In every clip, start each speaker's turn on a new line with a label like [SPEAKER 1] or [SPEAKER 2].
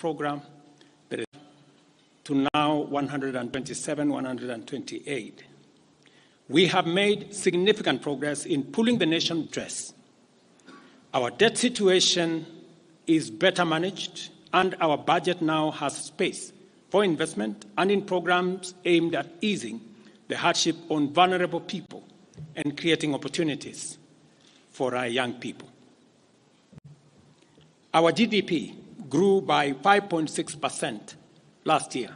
[SPEAKER 1] program to now 127, 128. We have made significant progress in pulling the nation dress. Our debt situation is better managed, and our budget now has space for investment and in programs aimed at easing the hardship on vulnerable people and creating opportunities for our young people. Our GDP grew by 5.6% last year,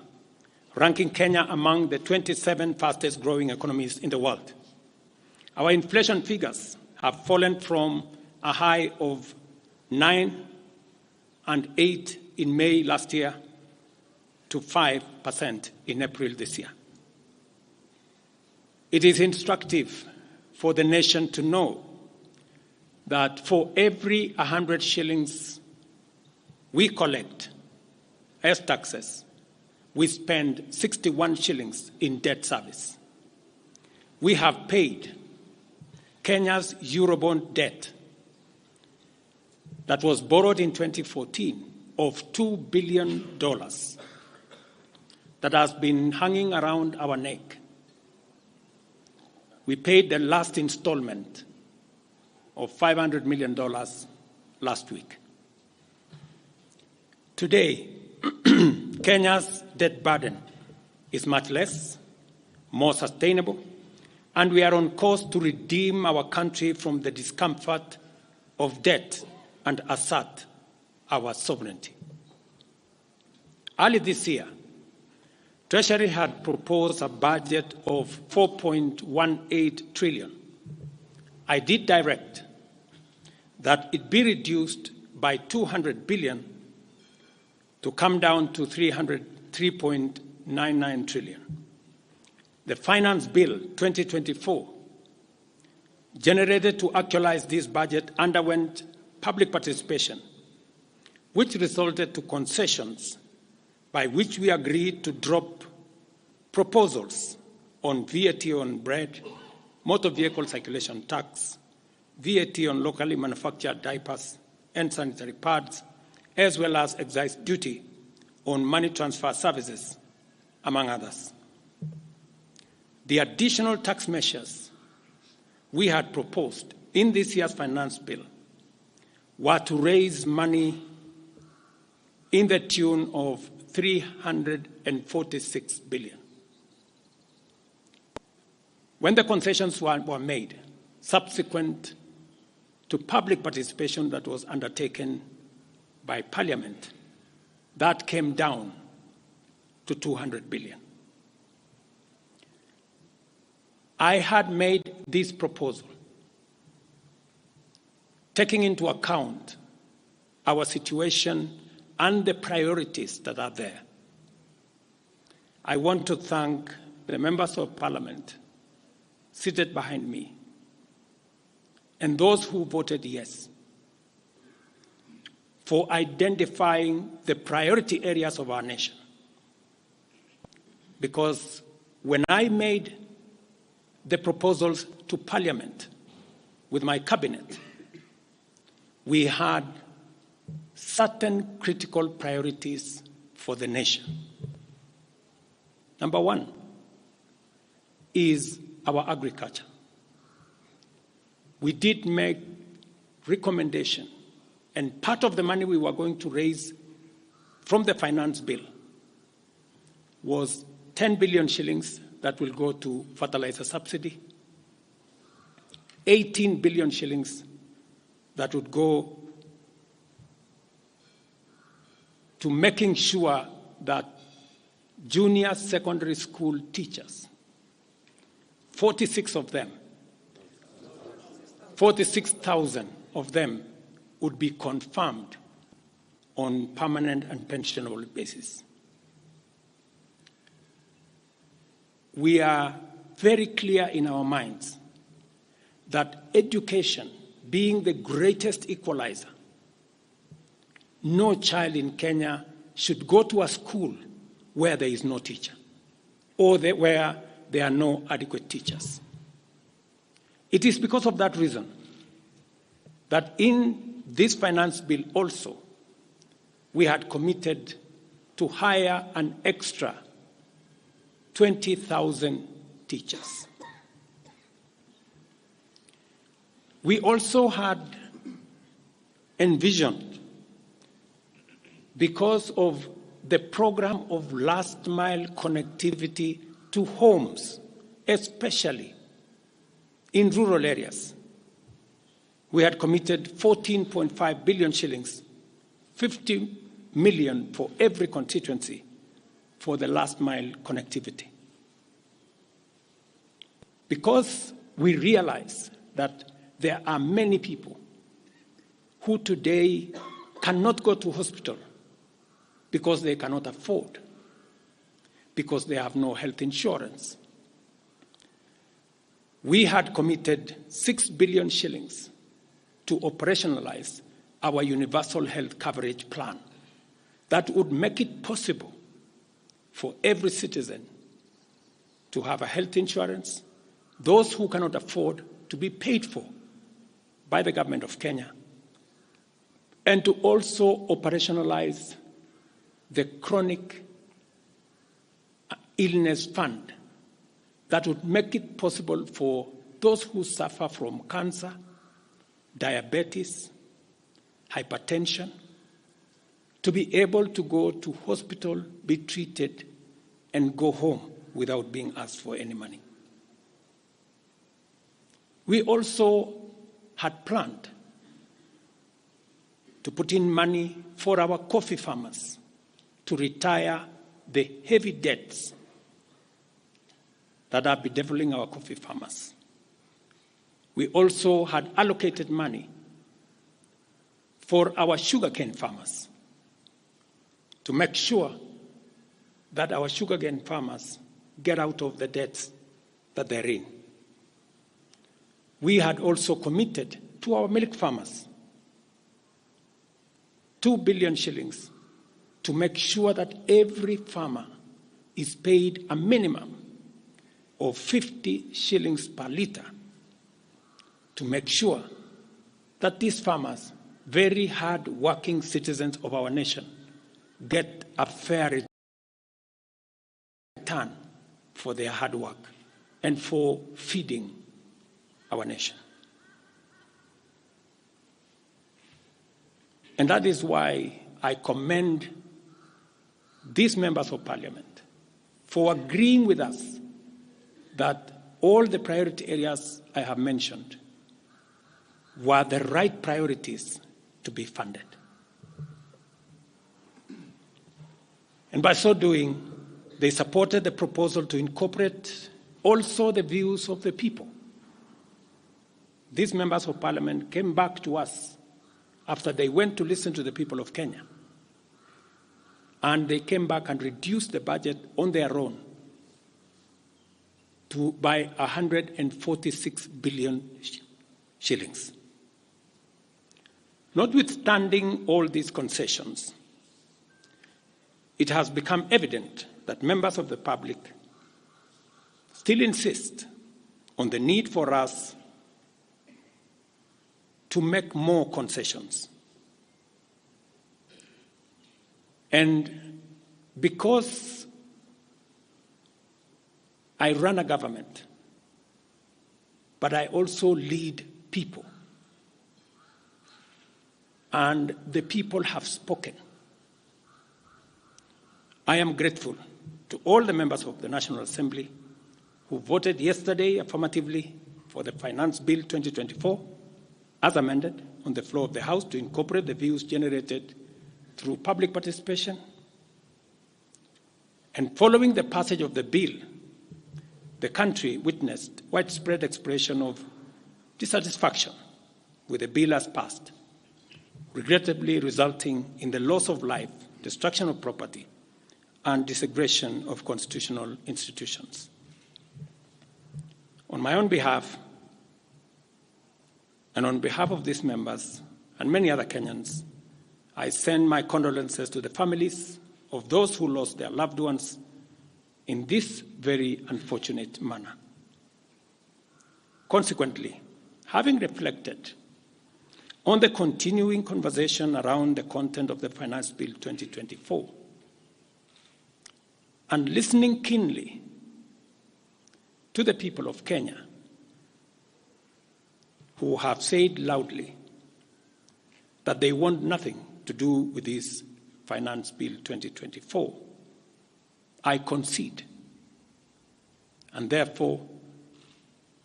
[SPEAKER 1] ranking Kenya among the 27 fastest growing economies in the world. Our inflation figures have fallen from a high of 9 and 8 in May last year to 5% in April this year. It is instructive for the nation to know that for every 100 shillings we collect as taxes, we spend 61 shillings in debt service. We have paid Kenya's Eurobond debt that was borrowed in 2014 of $2 billion that has been hanging around our neck. We paid the last installment of $500 million last week. Today, Kenya's debt burden is much less, more sustainable, and we are on course to redeem our country from the discomfort of debt and assert our sovereignty. Early this year, Treasury had proposed a budget of 4.18 trillion. I did direct that it be reduced by 200 billion to come down to 3.99 trillion. The Finance Bill 2024, generated to actualize this budget, underwent public participation, which resulted to concessions by which we agreed to drop proposals on VAT on bread, motor vehicle circulation tax, VAT on locally manufactured diapers and sanitary pads, as well as excise duty on money transfer services, among others. The additional tax measures we had proposed in this year's finance bill were to raise money in the tune of 346 billion. When the concessions were made, subsequent to public participation that was undertaken by Parliament, that came down to 200 billion. I had made this proposal taking into account our situation and the priorities that are there. I want to thank the members of Parliament seated behind me and those who voted yes for identifying the priority areas of our nation. Because when I made the proposals to Parliament with my cabinet, we had certain critical priorities for the nation. Number one is our agriculture. We did make recommendation, and part of the money we were going to raise from the finance bill was 10 billion shillings that will go to fertilizer subsidy, 18 billion shillings that would go to making sure that junior secondary school teachers, 46,000 of them would be confirmed on permanent and pensionable basis. We are very clear in our minds that education being the greatest equalizer, no child in Kenya should go to a school where there is no teacher or where there are no adequate teachers. It is because of that reason that in this finance bill also, we had committed to hire an extra 20,000 teachers. We also had envisioned, because of the program of last mile connectivity to homes, especially in rural areas, we had committed 14.5 billion shillings, 50 million for every constituency for the last mile connectivity. Because we realize that there are many people who today cannot go to hospital because they cannot afford, because they have no health insurance. We had committed 6 billion shillings to operationalize our universal health coverage plan that would make it possible for every citizen to have a health insurance, those who cannot afford to be paid for by the government of Kenya, and to also operationalize the chronic illness fund that would make it possible for those who suffer from cancer, diabetes, hypertension, to be able to go to hospital, be treated, and go home without being asked for any money. We also had planned to put in money for our coffee farmers to retire the heavy debts that are bedeviling our coffee farmers. We also had allocated money for our sugarcane farmers to make sure that our sugarcane farmers get out of the debts that they're in. We had also committed to our milk farmers 2 billion shillings to make sure that every farmer is paid a minimum of 50 shillings per litre, to make sure that these farmers, very hard-working citizens of our nation, get a fair return for their hard work and for feeding our nation. And that is why I commend these members of parliament for agreeing with us that all the priority areas I have mentioned were the right priorities to be funded. And by so doing, they supported the proposal to incorporate also the views of the people. These members of parliament came back to us after they went to listen to the people of Kenya. And they came back and reduced the budget on their own by 146 billion shillings. Notwithstanding all these concessions, it has become evident that members of the public still insist on the need for us to make more concessions. And because I run a government, but I also lead people, and the people have spoken, I am grateful to all the members of the National Assembly who voted yesterday affirmatively for the Finance Bill 2024 as amended on the floor of the House to incorporate the views generated through public participation. And following the passage of the bill, the country witnessed widespread expression of dissatisfaction with the bill as passed, regrettably resulting in the loss of life, destruction of property, and desecration of constitutional institutions. On my own behalf, and on behalf of these members and many other Kenyans, I send my condolences to the families of those who lost their loved ones in this very unfortunate manner. Consequently, having reflected on the continuing conversation around the content of the Finance Bill 2024 and listening keenly to the people of Kenya who have said loudly that they want nothing to do with this Finance Bill 2024, I concede, and therefore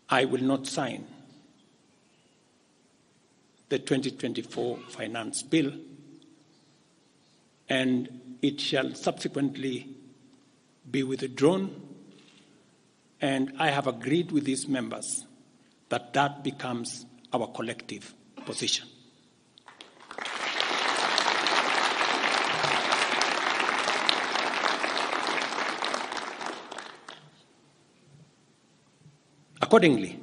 [SPEAKER 1] I will not sign the 2024 Finance Bill, and it shall subsequently be withdrawn, and I have agreed with these members that that becomes our collective position. Accordingly,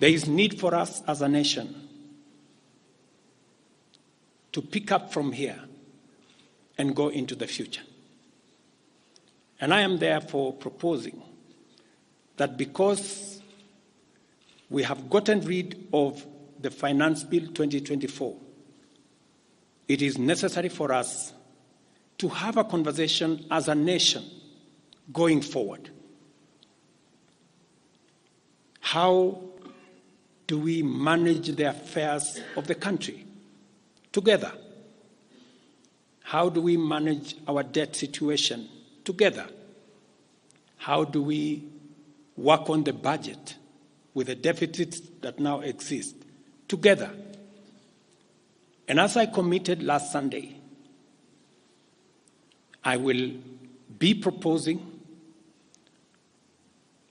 [SPEAKER 1] there is need for us as a nation to pick up from here and go into the future. And I am therefore proposing that because we have gotten rid of the Finance Bill 2024, it is necessary for us to have a conversation as a nation going forward. How do we manage the affairs of the country together? How do we manage our debt situation together? How do we work on the budget with the deficits that now exist together? And as I committed last Sunday, I will be proposing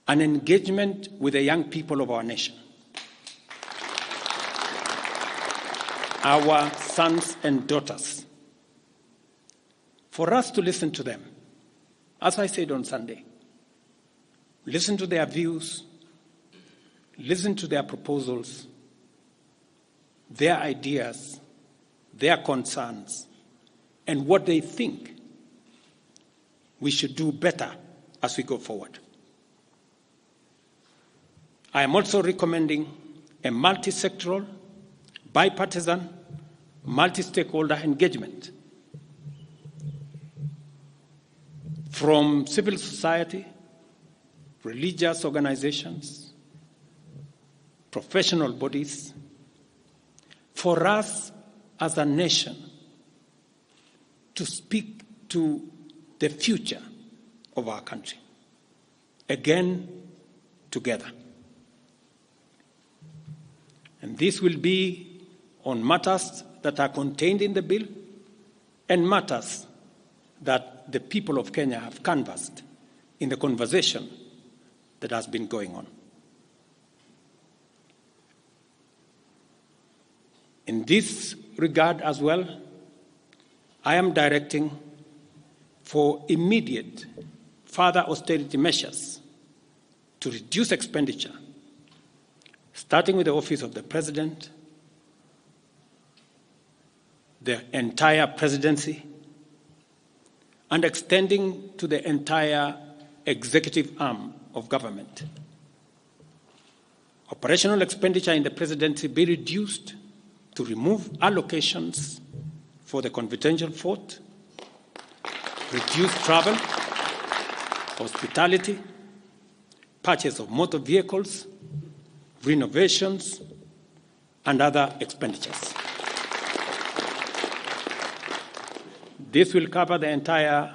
[SPEAKER 1] an engagement with the young people of our nation, our sons and daughters, for us to listen to them. As I said on Sunday, listen to their views, listen to their proposals, their ideas, their concerns, and what they think we should do better as we go forward. I am also recommending a multi-sectoral, bipartisan, multi-stakeholder engagement from civil society, religious organizations, professional bodies, for us as a nation to speak to the future of our country, again, together. And this will be on matters that are contained in the bill and matters that the people of Kenya have canvassed in the conversation that has been going on. In this regard as well, I am directing for immediate further austerity measures to reduce expenditure, starting with the Office of the President, the entire presidency, and extending to the entire executive arm of government. Operational expenditure in the presidency be reduced to remove allocations for the confidential fort, reduce travel, hospitality, purchase of motor vehicles, renovations, and other expenditures. This will cover the entire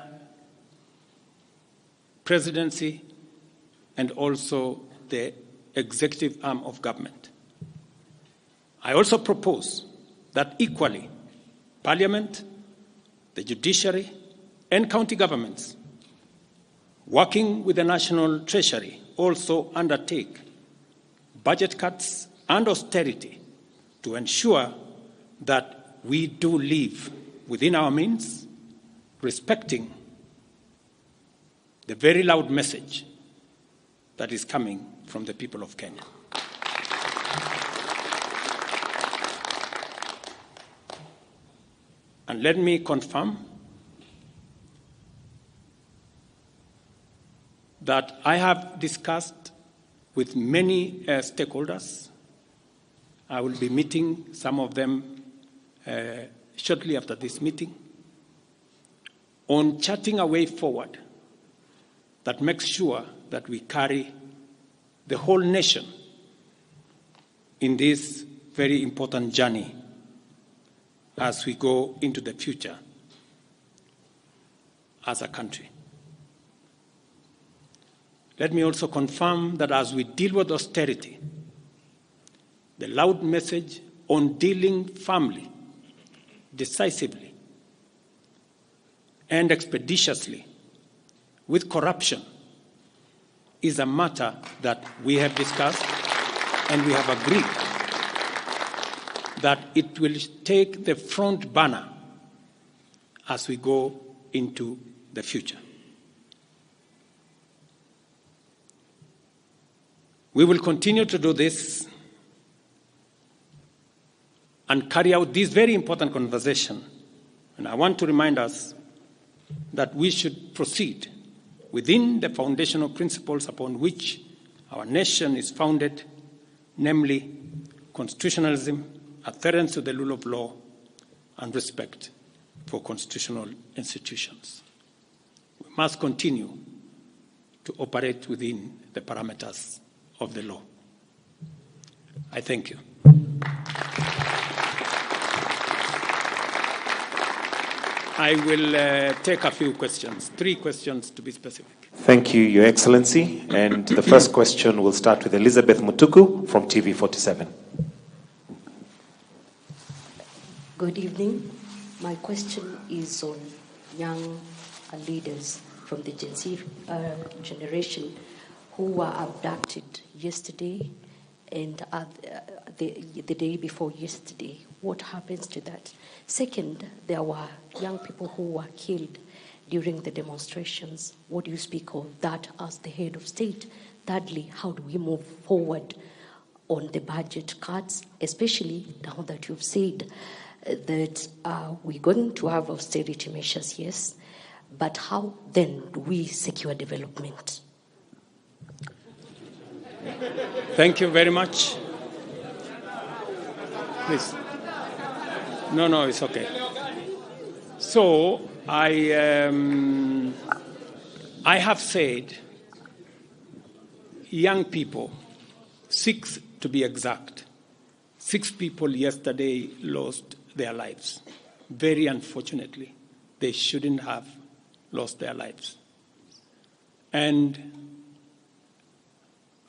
[SPEAKER 1] presidency and also the executive arm of government. I also propose that equally, Parliament, the judiciary, and county governments, working with the National Treasury, also undertake budget cuts and austerity to ensure that we do live within our means, respecting the very loud message that is coming from the people of Kenya. And let me confirm that I have discussed with many stakeholders I will be meeting some of them shortly after this meeting on charting a way forward that makes sure that we carry the whole nation in this very important journey as we go into the future as a country. Let me also confirm that as we deal with austerity, the loud message on dealing firmly, decisively, and expeditiously with corruption is a matter that we have discussed and we have agreed that it will take the front burner as we go into the future. We will continue to do this and carry out this very important conversation. And I want to remind us that we should proceed within the foundational principles upon which our nation is founded, namely constitutionalism, adherence to the rule of law, and respect for constitutional institutions. We must continue to operate within the parameters of the law. I thank you. I will take a few questions, 3 questions to be specific.
[SPEAKER 2] Thank you, Your Excellency. And the first question will start with Elizabeth Mutuku from TV47.
[SPEAKER 3] Good evening. My question is on young leaders from the Gen Z generation who were abducted yesterday and the day before yesterday. What happens to that? Second, there were young people who were killed during the demonstrations. What do you speak of that as the head of state? Thirdly, how do we move forward on the budget cuts, especially now that you've said that we're going to have austerity measures, yes, but how then do we secure development?
[SPEAKER 1] Thank you very much. Please. No, it's okay. So I have said young people, 6 to be exact, 6 people yesterday lost their lives. Very unfortunately, they shouldn't have lost their lives. And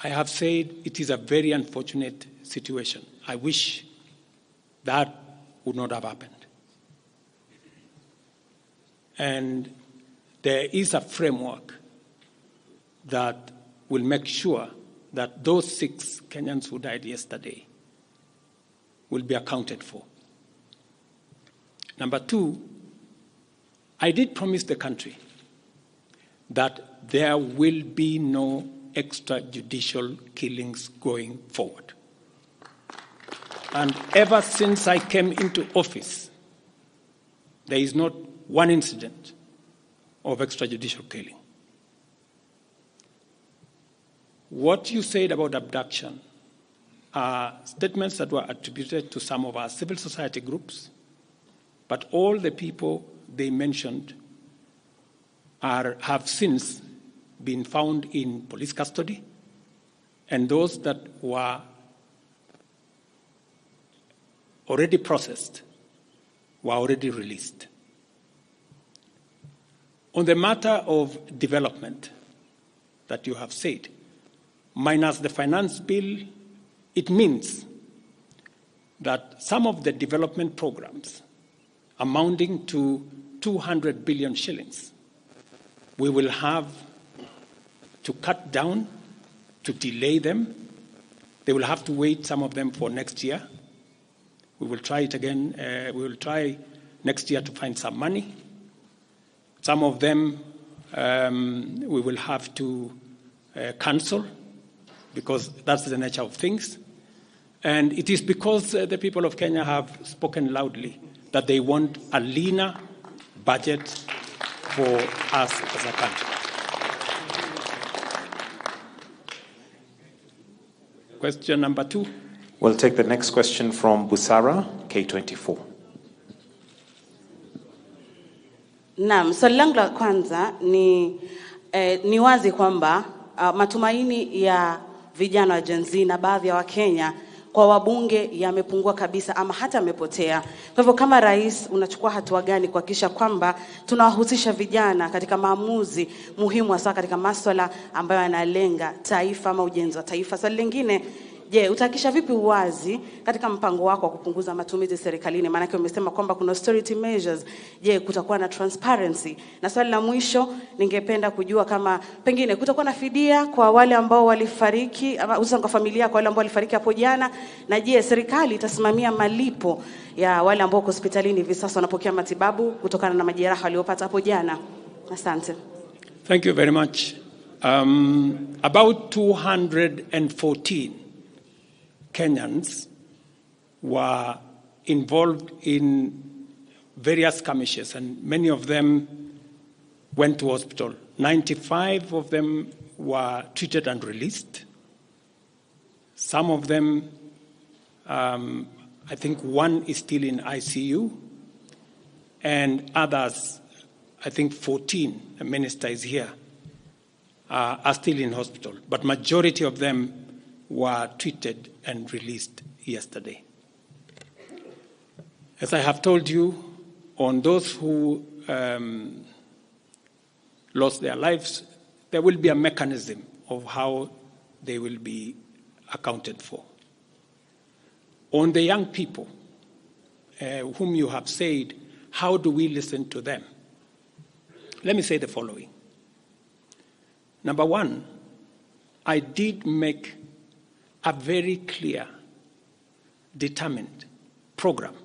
[SPEAKER 1] I have said it is a very unfortunate situation. I wish that would not have happened. And there is a framework that will make sure that those 6 Kenyans who died yesterday will be accounted for. Number 2, I did promise the country that there will be no extrajudicial killings going forward. And ever since I came into office, there is not one incident of extrajudicial killing. What you said about abduction are statements that were attributed to some of our civil society groups, but all the people they mentioned have since been found in police custody, and those that were already processed were already released. On the matter of development that you have said, minus the finance bill, it means that some of the development programs amounting to 200 billion shillings, we will have to cut down, to delay them. They will have to wait, some of them, for next year. We will try it again. We will try next year to find some money. Some of them we will have to cancel because that's the nature of things. And it is because the people of Kenya have spoken loudly that they want a leaner budget for us as a country. Question number 2
[SPEAKER 2] We'll take the next question from Busara, K24.
[SPEAKER 4] Naam, swali langu la kwanza ni wazi kwamba matumaini ya vijana wa Gen Z na baadhi ya Wakenya kwa wabunge yamepungua kabisa ama hata yamepotea. Kwa hivyo kama rais unachukua hatua gani kuhakikisha kwamba tunawahusisha vijana katika maamuzi muhimu hasa katika masuala ambayo yanalenga taifa ama ujenzi wa taifa? Swali lingine, je, utahakikisha vipi uwazi katika mpango wako wa kupunguza matumizi serikalini? Maana yake umesema kwamba kuna austerity measures. Je, kutakuwa na transparency? Na swali la mwisho, ningependa kujua kama pengine kutakuwa na fidia kwa wale ambao walifariki ama hususan kwa familia kwa wale ambao walifariki hapo jana, na je, serikali itasimamia malipo ya wale ambao hospitalini hivi sasa wanapokea matibabu kutokana na majeraha waliopata hapo jana? Asante.
[SPEAKER 1] Thank you very much. About 214 Kenyans were involved in various skirmishes, and many of them went to hospital. 95 of them were treated and released. Some of them, I think one is still in ICU, and others, I think 14, the minister is here, are still in hospital. But majority of them were treated and released yesterday. As I have told you, on those who lost their lives, there will be a mechanism of how they will be accounted for. On the young people whom you have said, how do we listen to them? Let me say the following. Number one, I did make a very clear, determined program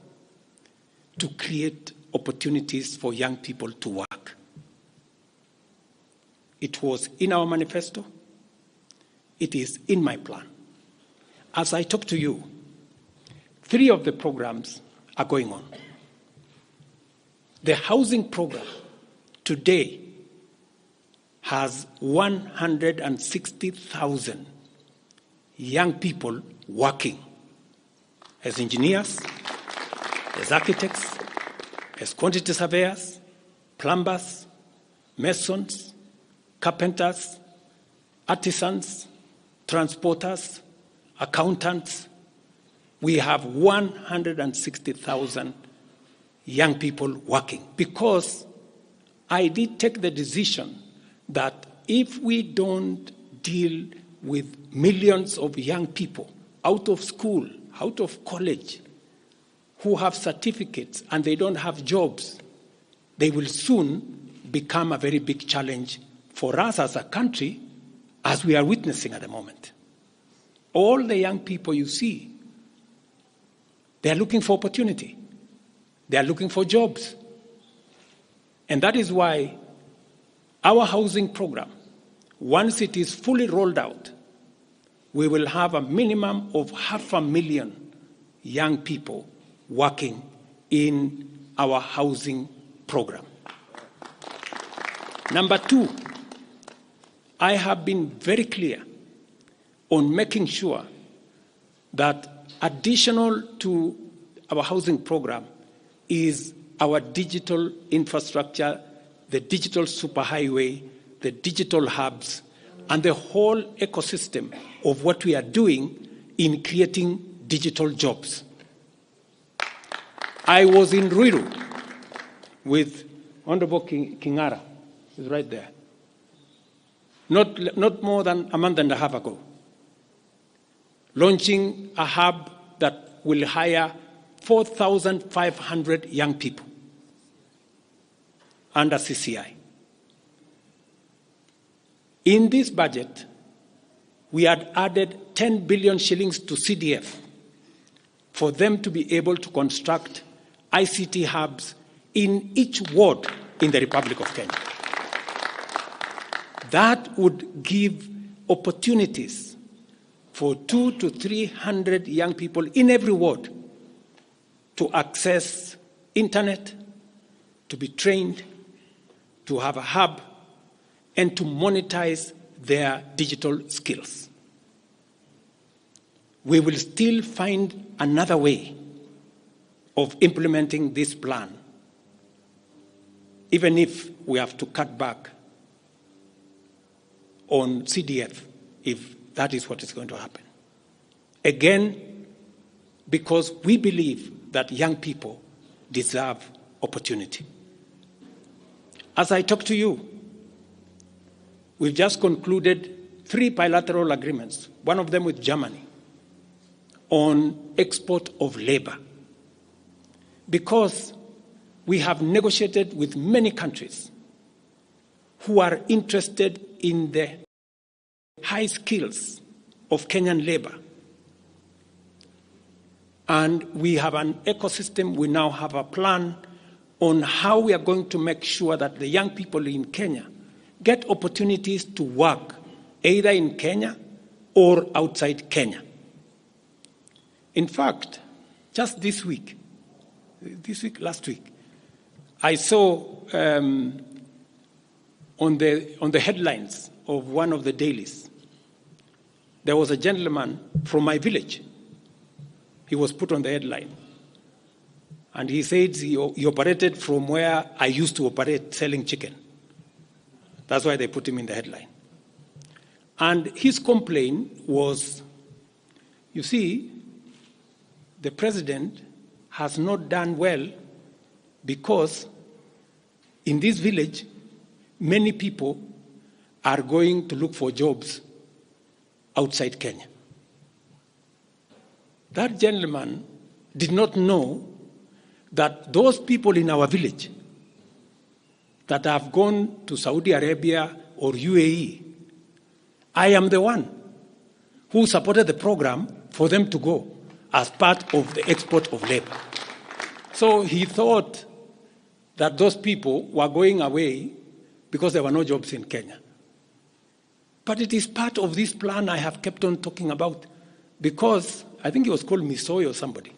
[SPEAKER 1] to create opportunities for young people to work. It was in our manifesto. It is in my plan. As I talk to you, 3 of the programs are going on. The housing program today has 160,000 young people working as engineers, as architects, as quantity surveyors, plumbers, masons, carpenters, artisans, transporters, accountants. We have 160,000 young people working because I did take the decision that if we don't deal with millions of young people out of school, out of college, who have certificates and they don't have jobs, they will soon become a very big challenge for us as a country, as we are witnessing at the moment. All the young people you see, they are looking for opportunity. They are looking for jobs. And that is why our housing program, once it is fully rolled out, we will have a minimum of 500,000 young people working in our housing program. Number 2, I have been very clear on making sure that additional to our housing program is our digital infrastructure, the digital superhighway, the digital hubs, and the whole ecosystem of what we are doing in creating digital jobs. I was in Ruiru with Honorable Kingara, who's right there, not more than a month and a half ago, launching a hub that will hire 4,500 young people under CCI. In this budget, we had added 10 billion shillings to CDF for them to be able to construct ICT hubs in each ward in the Republic of Kenya. That would give opportunities for 200 to 300 young people in every ward to access internet, to be trained, to have a hub, and to monetize their digital skills. we will still find another way of implementing this plan, even if we have to cut back on CDF, if that is what is going to happen. Again, because we believe that young people deserve opportunity. As I talk to you, we've just concluded 3 bilateral agreements, one of them with Germany, on export of labor. Because we have negotiated with many countries who are interested in the high skills of Kenyan labor. And we have an ecosystem, we now have a plan on how we are going to make sure that the young people in Kenya get opportunities to work either in Kenya or outside Kenya. In fact, just last week, I saw on the headlines of one of the dailies, there was a gentleman from my village. He was put on the headline. And he said he operated from where I used to operate, selling chicken. That's why they put him in the headline. And his complaint was, you see, the president has not done well because in this village, many people are going to look for jobs outside Kenya. That gentleman did not know that those people in our village that have gone to Saudi Arabia or UAE, I am the one who supported the program for them to go as part of the export of labor. So he thought that those people were going away because there were no jobs in Kenya. But it is part of this plan I have kept on talking about, because I think it was called Misoy or somebody.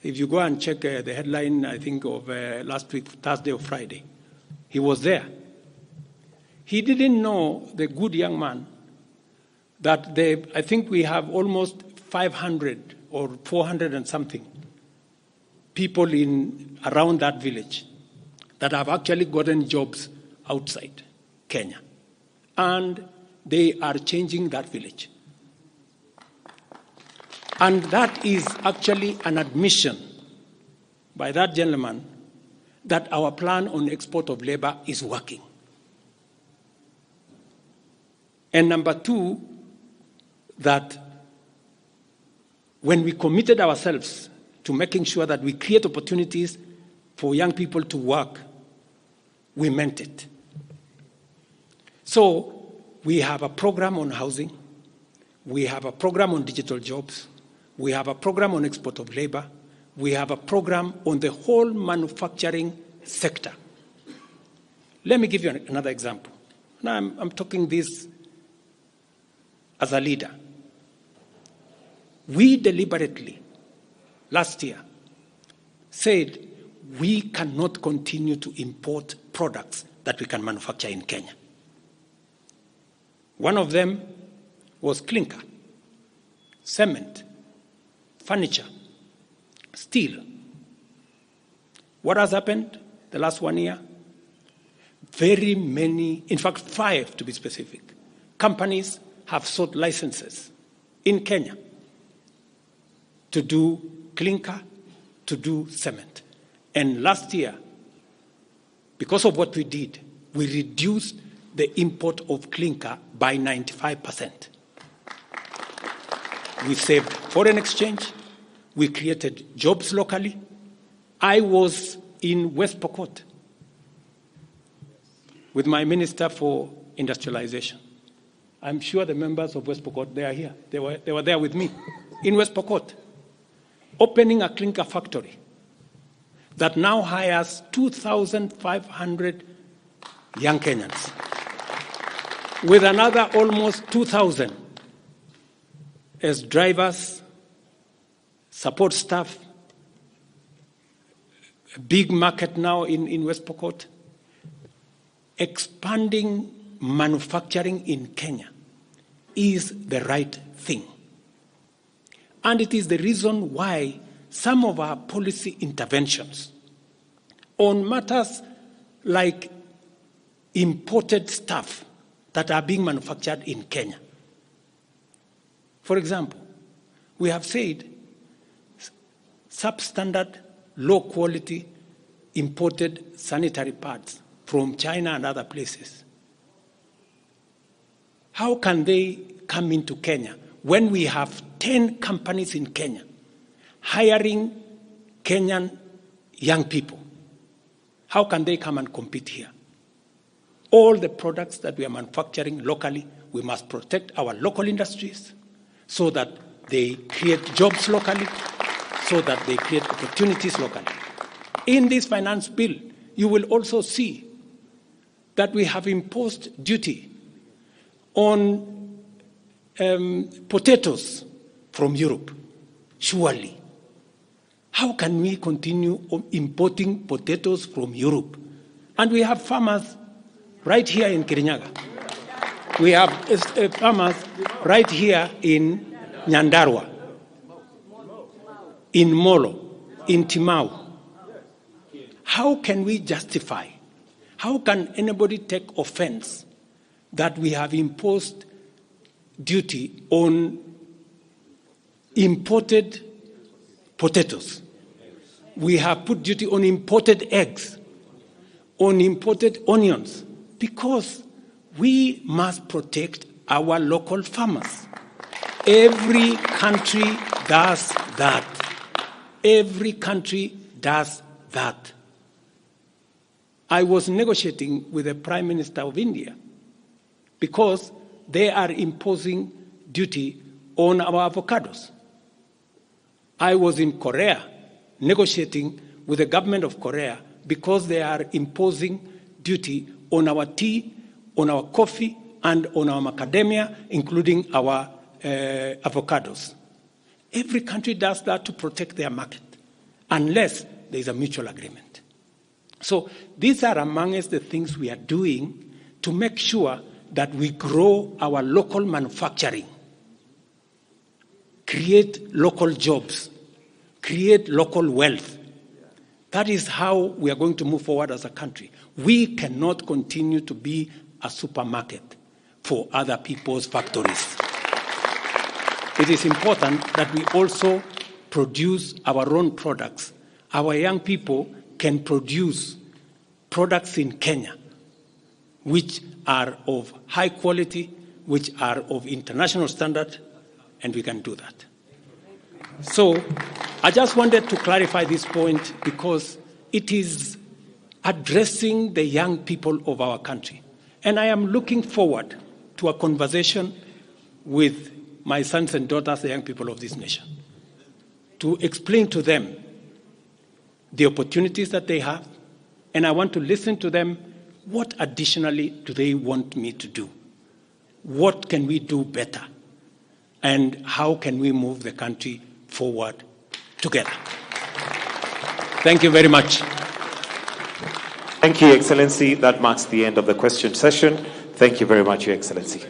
[SPEAKER 1] If you go and check the headline, I think of last week, Thursday or Friday, he was there. He didn't know, the good young man, that I think we have almost 500 or 400 and something people around that village that have actually gotten jobs outside Kenya. And they are changing that village. And that is actually an admission by that gentleman that our plan on export of labor is working. And number two, that when we committed ourselves to making sure that we create opportunities for young people to work, we meant it. So we have a program on housing, we have a program on digital jobs, we have a program on export of labor, we have a program on the whole manufacturing sector. Let me give you another example. Now I'm talking this as a leader. We deliberately, last year, said we cannot continue to import products that we can manufacture in Kenya. One of them was clinker, cement, furniture, steel. What has happened the last 1 year? Very many, in fact 5 to be specific, companies have sought licenses in Kenya to do clinker, to do cement. And last year, because of what we did, we reduced the import of clinker by 95%. We saved foreign exchange, we created jobs locally. I was in West Pokot with my Minister for Industrialization. I'm sure the members of West Pokot, they are here. They were there with me in West Pokot, opening a clinker factory that now hires 2,500 young Kenyans, with another almost 2,000 as drivers, support staff, a big market now in West Pokot. Expanding manufacturing in Kenya is the right thing. And it is the reason why some of our policy interventions on matters like imported stuff that are being manufactured in Kenya. For example, we have said substandard, low-quality imported sanitary pads from China and other places. How can they come into Kenya when we have 10 companies in Kenya hiring Kenyan young people? How can they come and compete here? All the products that we are manufacturing locally, we must protect our local industries so that they create jobs locally, so that they create opportunities locally. In this finance bill, you will also see that we have imposed duty on potatoes from Europe. Surely, how can we continue importing potatoes from Europe? And we have farmers right here in Kirinyaga. We have farmers right here in Nyandarua, in Molo, in Timau. How can we justify? How can anybody take offense that we have imposed duty on imported potatoes? We have put duty on imported eggs, on imported onions, because we must protect our local farmers. Every country does that. Every country does that. I was negotiating with the Prime Minister of India because they are imposing duty on our avocados. I was in Korea negotiating with the government of Korea because they are imposing duty on our tea, on our coffee, and on our macadamia, including our avocados. Every country does that to protect their market, unless there is a mutual agreement. So these are amongst the things we are doing to make sure that we grow our local manufacturing, create local jobs, create local wealth. That is how we are going to move forward as a country. We cannot continue to be a supermarket for other people's factories. It is important that we also produce our own products. Our young people can produce products in Kenya which are of high quality, which are of international standard, and we can do that. So I just wanted to clarify this point because it is addressing the young people of our country. And I am looking forward to a conversation with my sons and daughters, the young people of this nation, to explain to them the opportunities that they have, and I want to listen to them. What additionally do they want me to do? What can we do better? And how can we move the country forward together? Thank you very much.
[SPEAKER 2] Thank you, Excellency. That marks the end of the question session. Thank you very much, Your Excellency.